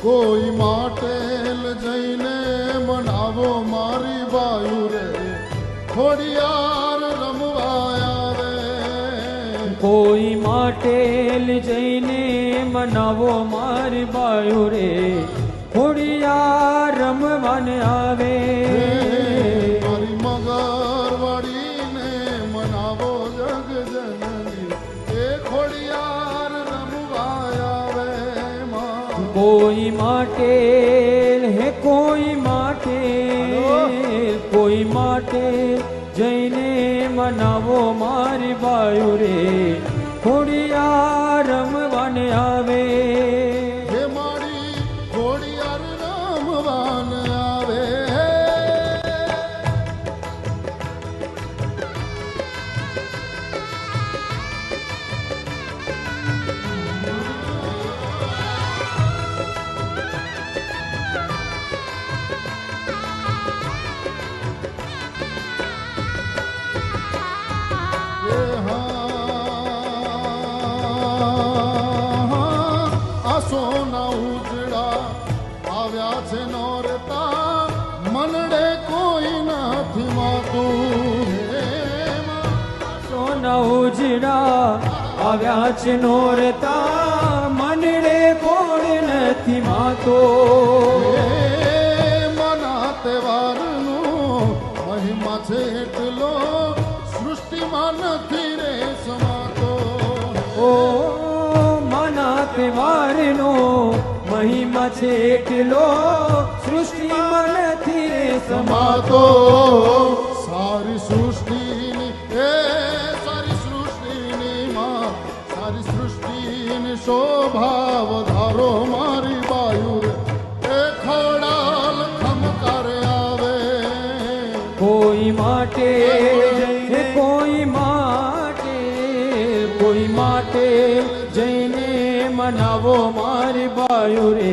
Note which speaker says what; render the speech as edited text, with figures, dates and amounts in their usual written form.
Speaker 1: કોઈ mateલ જઈને મનાવો મારી બાયુ રે ખોડિયાર રમવા આવે
Speaker 2: કોઈ mateલ જઈને મનાવો મારી બાયુ રે ખોડિયાર રમવાને આવે
Speaker 1: મારી મગરવાડીને મનાવો જગ જનની એ ખોડિયાર રમવા આવે
Speaker 2: કોઈ mateલ હે કોઈ mateલ જઈને મનાવો મારી બાયુ રે ખોડિયાર રમવાને આવે
Speaker 1: હે મારી ખોડિયાર રમવાને આવે સોના ઉજડા આવ્યા છે નોરતા મનડે કોઈ નથી માતું
Speaker 2: સોના ઉજડા આવ્યા છે નોરતા મનડે કોઈ નથી માતો
Speaker 1: મના તહેવારનો મહિમા છે એટલો સૃષ્ટિમાં નથી રે સમાતો
Speaker 2: ઓ તહેવારનો મહિમા છે એટલો સૃષ્ટિમાં નથી રે
Speaker 1: સમાતો સારી સૃષ્ટિની સારી સૃષ્ટિની માં સારી સૃષ્ટિની શોભા વધારો મારી બાયુ રે એ ખોડાલ ખમકારે આવે
Speaker 2: કોઈ માટે જઈને મનાવો મારી બાયુ રે